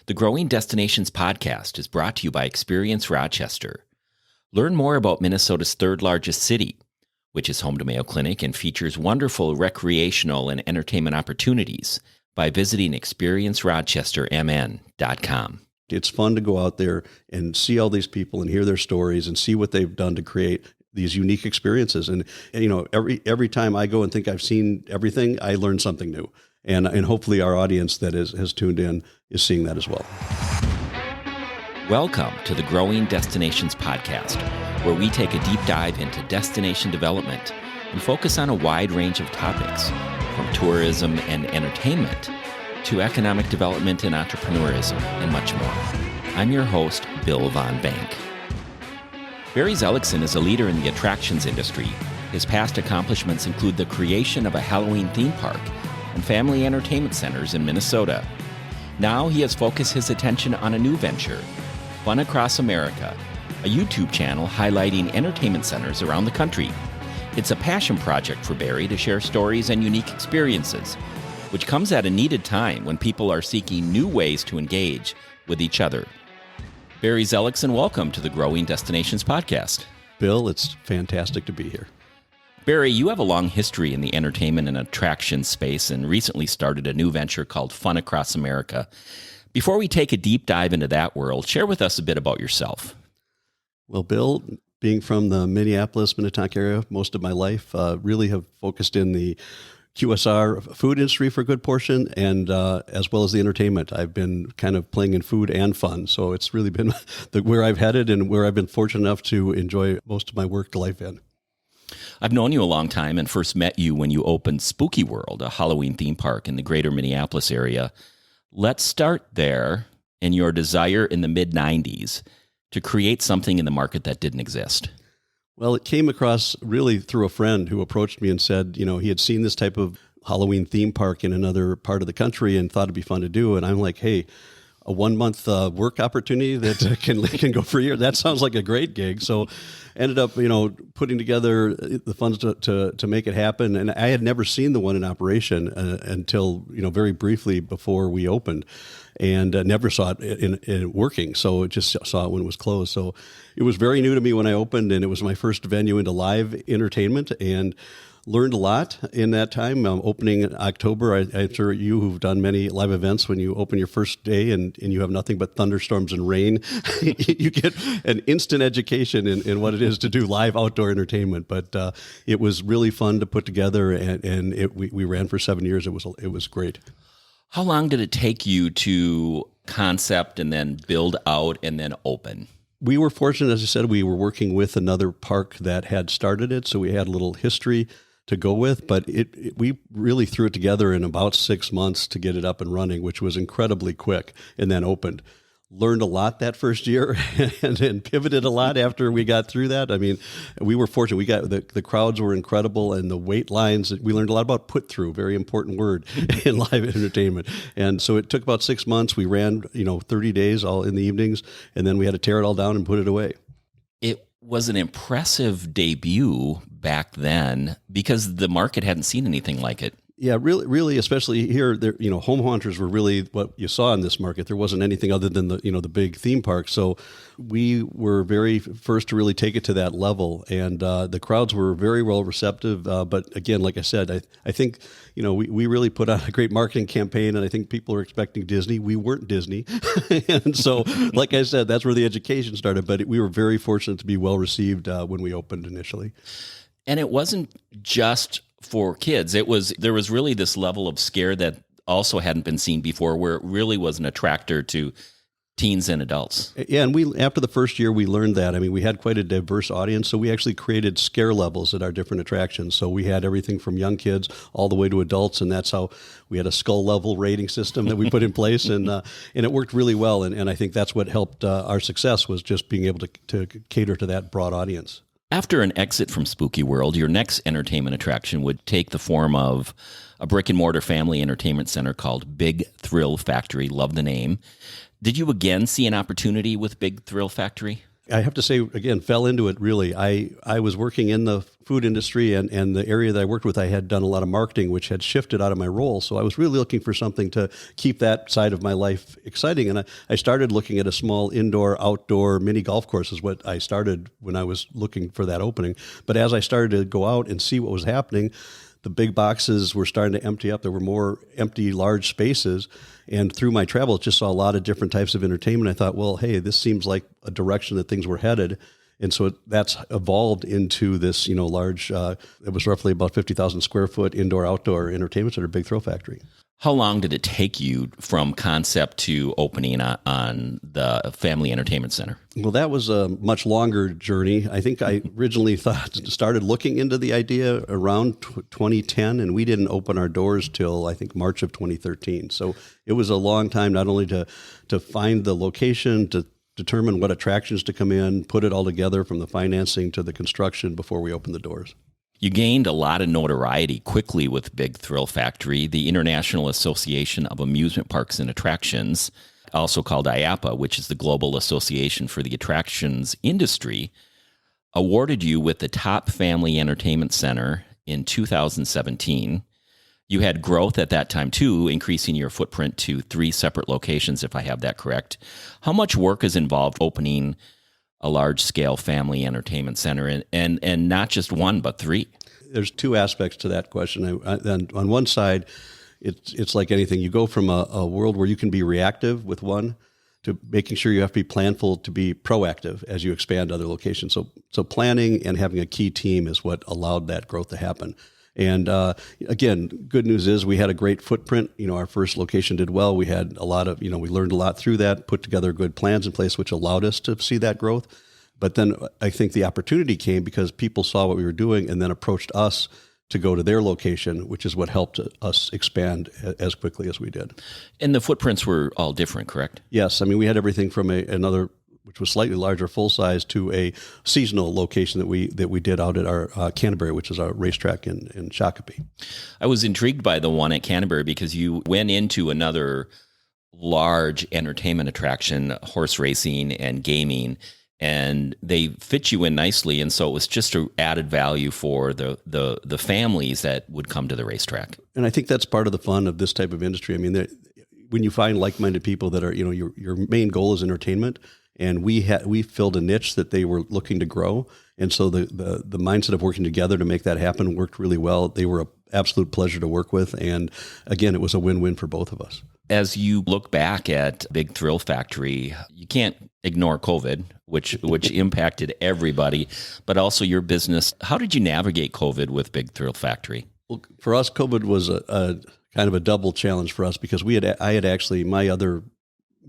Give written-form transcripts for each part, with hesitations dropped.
The Growing Destinations podcast is brought to you by Experience Rochester. Learn more about Minnesota's third largest city, which is home to Mayo Clinic and features wonderful recreational and entertainment opportunities by visiting experiencerochestermn.com. It's fun to go out there and see all these people and hear their stories and see what they've done to create these unique experiences. And you know, every time I go and think I've seen everything, I learn something new. And hopefully our audience that has tuned in is seeing that as well. Welcome to the Growing Destinations podcast, where we take a deep dive into destination development and focus on a wide range of topics, from tourism and entertainment to economic development and entrepreneurism, and much more. I'm your host, Bill Von Bank. Barry Zelickson is a leader in the attractions industry. His past accomplishments include the creation of a Halloween theme park and family entertainment centers in Minnesota. Now he has focused his attention on a new venture, Fun Across America, a YouTube channel highlighting entertainment centers around the country. It's a passion project for Barry to share stories and unique experiences, which comes at a needed time when people are seeking new ways to engage with each other. Barry Zelickson, welcome to the Growing Destinations podcast. Bill, it's fantastic to be here. Barry, you have a long history in the entertainment and attraction space and recently started a new venture called Fun Across America. Before we take a deep dive into that world, share with us a bit about yourself. Well, Bill, being from the Minneapolis, Minnetonka area most of my life, really have focused in the QSR food industry for a good portion, and as well as the entertainment. I've been kind of playing in food and fun, so it's really been where I've headed and where I've been fortunate enough to enjoy most of my work life in. I've known you a long time and first met you when you opened Spooky World, a Halloween theme park in the greater Minneapolis area. Let's start there in your desire in the mid-90s to create something in the market that didn't exist. Well, it came across really through a friend who approached me and said, you know, he had seen this type of Halloween theme park in another part of the country and thought it'd be fun to do. And I'm like, hey, a 1 month work opportunity that can go for a year. That sounds like a great gig. So ended up, you know, putting together the funds to make it happen. And I had never seen the one in operation until, you know, very briefly before we opened, and never saw it in working. So it just saw it when it was closed. So it was very new to me when I opened, and it was my first venue into live entertainment, and learned a lot in that time. Opening in October, I'm sure you who've done many live events, when you open your first day and you have nothing but thunderstorms and rain, you get an instant education in what it is to do live outdoor entertainment. But it was really fun to put together, and we ran for 7 years. It was great. How long did it take you to concept and then build out and then open? We were fortunate, as I said, we were working with another park that had started it, so we had a little history to go with, but we really threw it together in about 6 months to get it up and running, which was incredibly quick, and then opened. Learned a lot that first year and then pivoted a lot after we got through that. I mean, we were fortunate. We got the crowds were incredible, and the wait lines. We learned a lot about put through, very important word in live entertainment. And so it took about 6 months. We ran, 30 days all in the evenings, and then we had to tear it all down and put it away. It was an impressive debut back then because the market hadn't seen anything like it. Yeah, really, especially here, home haunters were really what you saw in this market. There wasn't anything other than the big theme park. So we were very first to really take it to that level, and the crowds were very well receptive. But again, like I said, I think we really put on a great marketing campaign, and I think people were expecting Disney. We weren't Disney, and so like I said, that's where the education started. But we were very fortunate to be well received when we opened initially. And it wasn't just for kids. There was really this level of scare that also hadn't been seen before, where it really was an attractor to teens and adults. Yeah, and after the first year, we learned that. I mean, we had quite a diverse audience, so we actually created scare levels at our different attractions. So we had everything from young kids all the way to adults, and that's how we had a skull level rating system that we put in place, and it worked really well. And I think that's what helped our success, was just being able to cater to that broad audience. After an exit from Spooky World, your next entertainment attraction would take the form of a brick-and-mortar family entertainment center called Big Thrill Factory. Love the name. Did you again see an opportunity with Big Thrill Factory? I have to say, again, fell into it really. I was working in the food industry, and the area that I worked with, I had done a lot of marketing, which had shifted out of my role. So I was really looking for something to keep that side of my life exciting. And I started looking at a small indoor, outdoor mini golf course is what I started when I was looking for that opening. But as I started to go out and see what was happening, the big boxes were starting to empty up. There were more empty, large spaces. And through my travels, just saw a lot of different types of entertainment. I thought, well, hey, this seems like a direction that things were headed. And so that's evolved into this, large, it was roughly about 50,000 square foot indoor-outdoor entertainment center, Big Thrill Factory. How long did it take you from concept to opening on the Family Entertainment Center? Well, that was a much longer journey. I think I originally started looking into the idea around 2010, and we didn't open our doors till I think March of 2013. So it was a long time, not only to find the location, to determine what attractions to come in, put it all together from the financing to the construction before we opened the doors. You gained a lot of notoriety quickly with Big Thrill Factory. The International Association of Amusement Parks and Attractions, also called IAAPA, which is the Global Association for the Attractions Industry, awarded you with the top family entertainment center in 2017. You had growth at that time, too, increasing your footprint to 3 separate locations, if I have that correct. How much work is involved opening a large-scale family entertainment center, and not just 1, but 3? There's 2 aspects to that question. On one side, it's like anything. You go from a world where you can be reactive with one to making sure you have to be planful to be proactive as you expand other locations. So planning and having a key team is what allowed that growth to happen. And again, good news is we had a great footprint. Our first location did well. We had a lot of, we learned a lot through that, put together good plans in place, which allowed us to see that growth. But then I think the opportunity came because people saw what we were doing and then approached us to go to their location, which is what helped us expand as quickly as we did. And the footprints were all different, correct? Yes. I mean, we had everything from another, which was slightly larger, full size, to a seasonal location that we did out at our Canterbury, which is our racetrack in Shakopee. I was intrigued by the one at Canterbury because you went into another large entertainment attraction, horse racing and gaming, and they fit you in nicely. And so it was just an added value for the families that would come to the racetrack. And I think that's part of the fun of this type of industry. I mean, when you find like-minded people that are, your main goal is entertainment. And we filled a niche that they were looking to grow. And so the mindset of working together to make that happen worked really well. They were an absolute pleasure to work with. And again, it was a win-win for both of us. As you look back at Big Thrill Factory, you can't ignore COVID, which impacted everybody, but also your business. How did you navigate COVID with Big Thrill Factory? Well, for us, COVID was a kind of a double challenge for us because I had actually, my other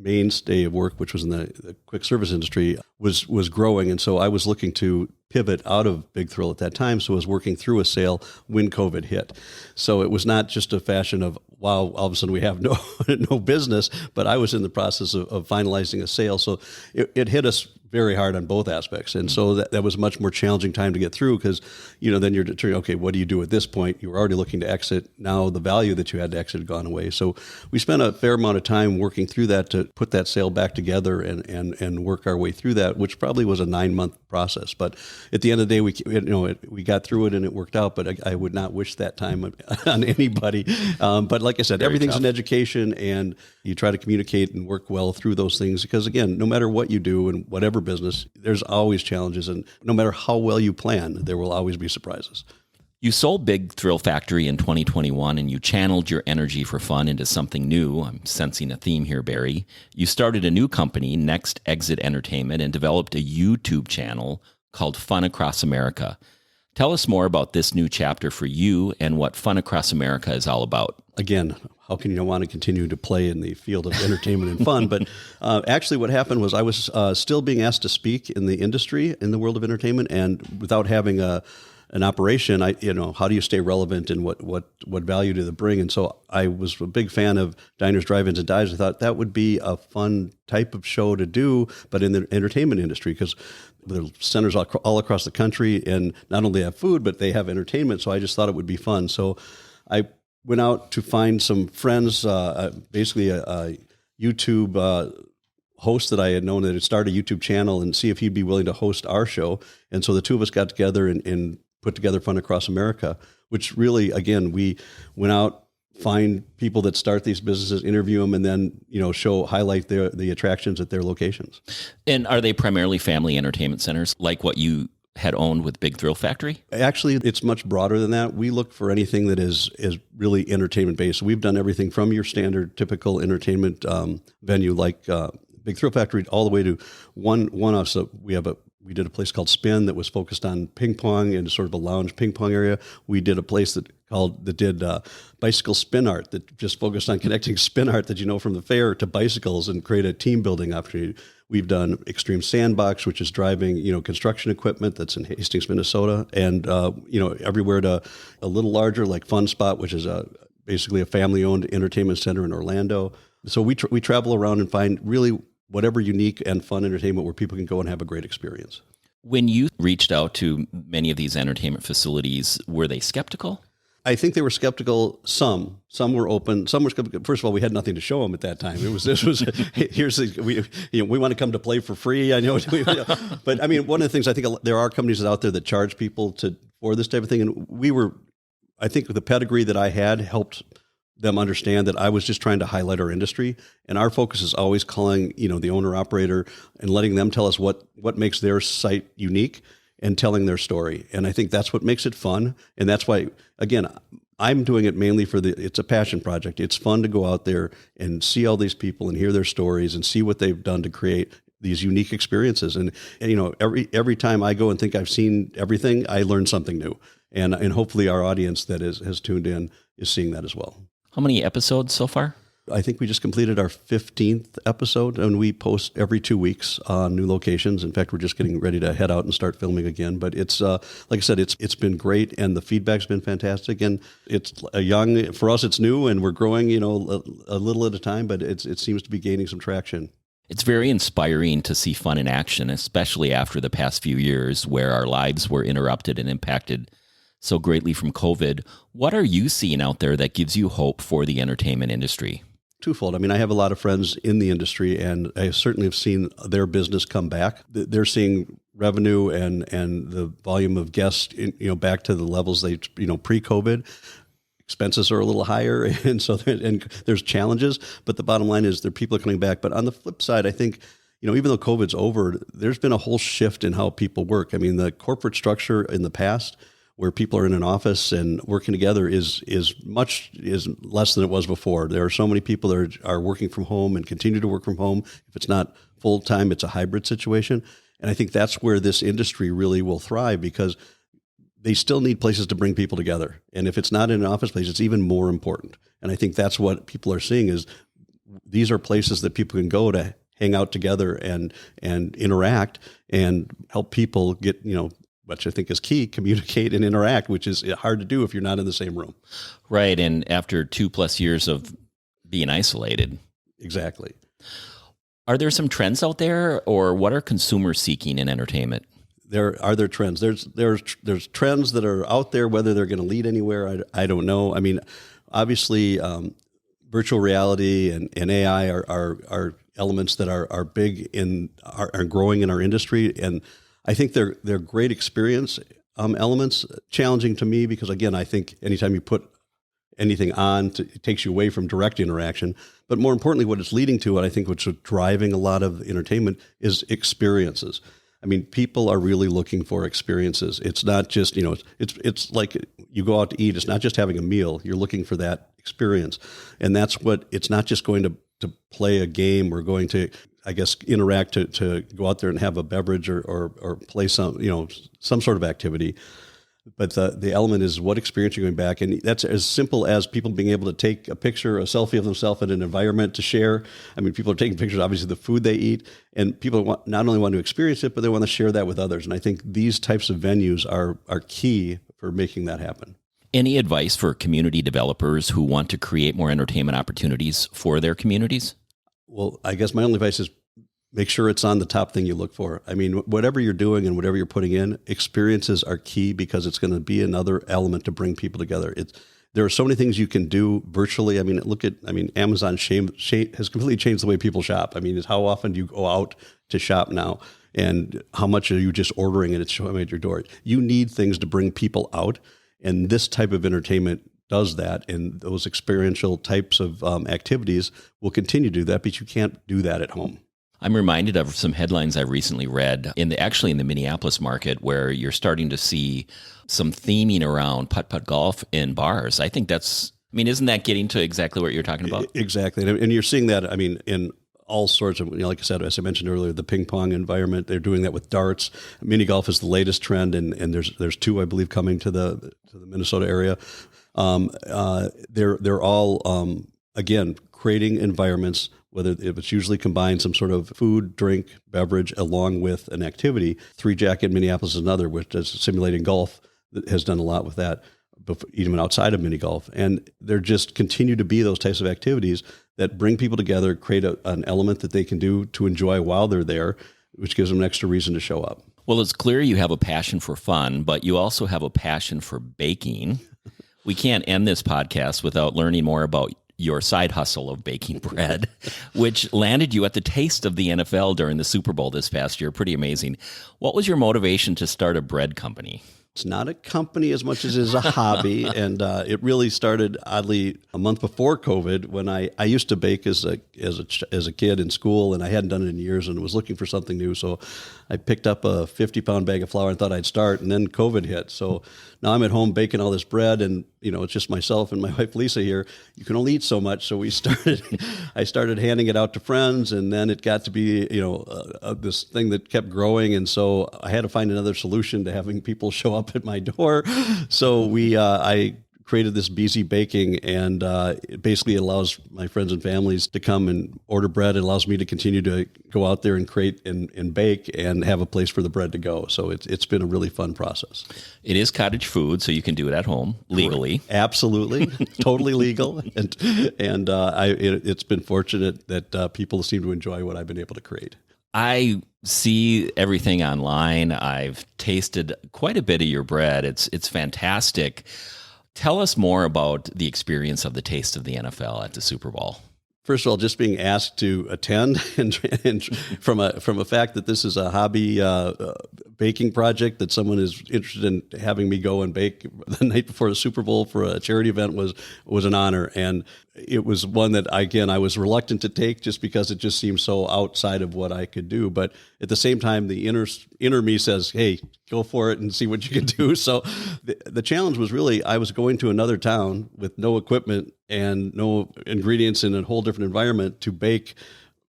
mainstay of work, which was in the quick service industry, was growing. And so I was looking to pivot out of Big Thrill at that time. So I was working through a sale when COVID hit. So it was not just a fashion of, wow, all of a sudden we have no business, but I was in the process of finalizing a sale. So it hit us very hard on both aspects. And so that was a much more challenging time to get through because, then you're determining, okay, what do you do at this point? You were already looking to exit. Now the value that you had to exit had gone away. So we spent a fair amount of time working through that to put that sale back together and work our way through that, which probably was a 9-month process. But at the end of the day, we got through it and it worked out, but I would not wish that time on anybody. But like I said, everything's an education, and you try to communicate and work well through those things because, again, no matter what you do in whatever business, there's always challenges, and no matter how well you plan, there will always be surprises. You sold Big Thrill Factory in 2021, and you channeled your energy for fun into something new. I'm sensing a theme here, Barry. You started a new company, Next Exit Entertainment, and developed a YouTube channel called Fun Across America. Tell us more about this new chapter for you and what Fun Across America is all about. Again, how can you want to continue to play in the field of entertainment and fun? But actually what happened was I was still being asked to speak in the industry, in the world of entertainment, and without having an operation, how do you stay relevant and what value do they bring? And so I was a big fan of diners, drive-ins, and dives. I thought that would be a fun type of show to do, but in the entertainment industry, because there are centers all across the country, and not only have food, but they have entertainment. So I just thought it would be fun. So I went out to find some friends, basically a YouTube host that I had known that had started a YouTube channel and see if he'd be willing to host our show. And so the two of us got together and put together Fun Across America, which really, again, we went out, find people that start these businesses, interview them, and then, highlight the attractions at their locations. And are they primarily family entertainment centers like what you had owned with Big Thrill Factory? Actually, it's much broader than that. We look for anything that is really entertainment based. We've done everything from your standard typical entertainment venue like Big Thrill Factory all the way to one-offs. So we did a place called Spin that was focused on ping pong and sort of a lounge ping pong area. We did a place that did bicycle spin art that just focused on connecting spin art that you know from the fair to bicycles and create a team building opportunity. We've done Extreme Sandbox, which is driving, construction equipment that's in Hastings, Minnesota, and, everywhere to a little larger like Fun Spot, which is basically a family-owned entertainment center in Orlando. So we travel around and find really whatever unique and fun entertainment where people can go and have a great experience. When you reached out to many of these entertainment facilities, were they skeptical? I think they were skeptical. Some were open. Some were skeptical. First of all, we had nothing to show them at that time. We want to come to play for free. I know, but I mean, one of the things I think there are companies out there that charge people for this type of thing, and I think the pedigree that I had helped them understand that I was just trying to highlight our industry, and our focus is always calling, the owner operator and letting them tell us what makes their site unique and telling their story. And I think that's what makes it fun. And that's why, again, I'm doing it mainly it's a passion project. It's fun to go out there and see all these people and hear their stories and see what they've done to create these unique experiences. And every time I go and think I've seen everything, I learn something new. And hopefully our audience that has tuned in is seeing that as well. How many episodes so far? I think we just completed our 15th episode, and we post every 2 weeks on new locations. In fact, we're just getting ready to head out and start filming again. But it's like I said, it's been great, and the feedback's been fantastic. And it's for us, it's new, and we're growing, a little at a time. But it seems to be gaining some traction. It's very inspiring to see fun in action, especially after the past few years where our lives were interrupted and impacted so greatly from COVID. What are you seeing out there that gives you hope for the entertainment industry? Twofold. I mean, I have a lot of friends in the industry, and I certainly have seen their business come back. They're seeing revenue and the volume of guests, back to the levels they, pre-COVID. Expenses are a little higher, and so there's challenges. But the bottom line is, people are coming back. But on the flip side, I think, even though COVID's over, there's been a whole shift in how people work. I mean, the corporate structure in the past, where people are in an office and working together, is less than it was before. There are so many people that are working from home and continue to work from home. If it's not full time, it's a hybrid situation. And I think that's where this industry really will thrive, because they still need places to bring people together. And if it's not in an office place, it's even more important. And I think that's what people are seeing, is these are places that people can go to hang out together and interact and help people get, which I think is key, communicate and interact, which is hard to do if you're not in the same room. Right. And after 2+ years of being isolated. Exactly. Are there some trends out there, or what are consumers seeking in entertainment? There trends. There's trends that are out there. Whether they're going to lead anywhere, I don't know. I mean, obviously, virtual reality and AI are elements that are big are growing in our industry, and I think they're great experience elements. Challenging to me because, again, I think anytime you put anything on, it takes you away from direct interaction. But more importantly, what it's leading to, and I think what's driving a lot of entertainment, is experiences. I mean, people are really looking for experiences. It's not just, it's like you go out to eat. It's not just having a meal. You're looking for that experience. And that's it's not just going to play a game or going to, I guess, interact to go out there and have a beverage or play some sort of activity. But the element is what experience you're going back. And that's as simple as people being able to take a picture, a selfie of themselves in an environment to share. I mean, people are taking pictures, obviously, of the food they eat. And people not only want to experience it, but they want to share that with others. And I think these types of venues are key for making that happen. Any advice for community developers who want to create more entertainment opportunities for their communities? Well, I guess my only advice is make sure it's on the top thing you look for. I mean, whatever you're doing and whatever you're putting in, experiences are key, because it's going to be another element to bring people together. there are so many things you can do virtually. I mean, Amazon has completely changed the way people shop. I mean, is how often do you go out to shop now, and how much are you just ordering and it's showing at your door? You need things to bring people out, and this type of entertainment does that, and those experiential types of activities will continue to do that, but you can't do that at home. I'm reminded of some headlines I recently read in the Minneapolis market, where you're starting to see some theming around putt-putt golf in bars. I think isn't that getting to exactly what you're talking about? Exactly. And you're seeing that, in all sorts of, like I said, as I mentioned earlier, the ping pong environment, they're doing that with darts. Mini golf is the latest trend, and there's two, I believe, coming to the Minnesota area. They're all, again, creating environments, whether if it's usually combined some sort of food, drink, beverage, along with an activity. Three Jack in Minneapolis is another, which is simulating golf, that has done a lot with that, even outside of mini golf. And there just continue to be those types of activities that bring people together, create an element that they can do to enjoy while they're there, which gives them an extra reason to show up. Well, it's clear you have a passion for fun, but you also have a passion for baking. We can't end this podcast without learning more about your side hustle of baking bread, which landed you at the taste of the NFL during the Super Bowl this past year. Pretty amazing. What was your motivation to start a bread company? It's not a company as much as it is a hobby, and it really started, oddly, a month before COVID, when I used to bake as a kid in school, and I hadn't done it in years and was looking for something new. So I picked up a 50-pound bag of flour and thought I'd start, and then COVID hit. So now I'm at home baking all this bread, and it's just myself and my wife Lisa here. You can only eat so much, so I started handing it out to friends, and then it got to be this thing that kept growing, and so I had to find another solution to having people show up at my door. So I created this BZ Baking, and it basically allows my friends and families to come and order bread. It allows me to continue to go out there and create and bake and have a place for the bread to go. So it's been a really fun process. It is cottage food, so you can do it at home legally. Absolutely, totally legal, and it's been fortunate that people seem to enjoy what I've been able to create. I see everything online. I've tasted quite a bit of your bread. It's fantastic. Tell us more about the experience of the taste of the NFL at the Super Bowl. First of all, just being asked to attend, and from a fact that this is a hobby baking project, that someone is interested in having me go and bake the night before the Super Bowl for a charity event was an honor. And it was one that, again, I was reluctant to take just because it just seemed so outside of what I could do. But at the same time, the inner me says, hey, go for it and see what you can do. So the challenge was really, I was going to another town with no equipment and no ingredients in a whole different environment to bake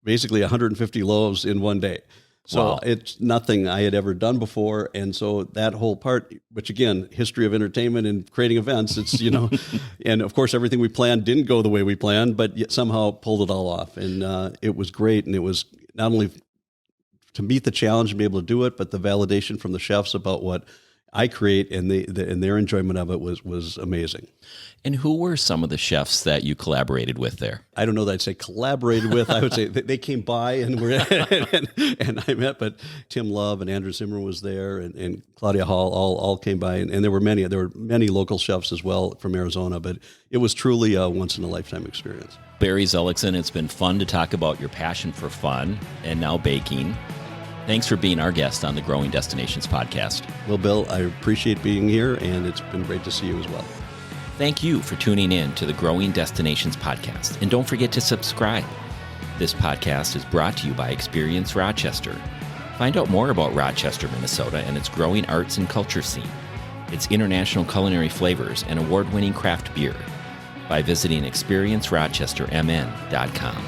basically 150 loaves in one day. So wow. It's nothing I had ever done before. And so that whole part, which again, history of entertainment and creating events, it's, and of course, everything we planned didn't go the way we planned, but yet somehow pulled it all off. And it was great. And it was not only to meet the challenge and be able to do it, but the validation from the chefs about what I create and their enjoyment of it was amazing. And who were some of the chefs that you collaborated with there? I don't know that I'd say collaborated with. I would say they came by and and I met, but Tim Love and Andrew Zimmer was there, and Claudia Hall all came by, and there were many local chefs as well from Arizona. But it was truly a once in a lifetime experience. Barry Zelickson, it's been fun to talk about your passion for fun and now baking. Thanks for being our guest on the Growing Destinations podcast. Well, Bill, I appreciate being here, and it's been great to see you as well. Thank you for tuning in to the Growing Destinations podcast, and don't forget to subscribe. This podcast is brought to you by Experience Rochester. Find out more about Rochester, Minnesota, and its growing arts and culture scene, its international culinary flavors, and award-winning craft beer by visiting experiencerochestermn.com.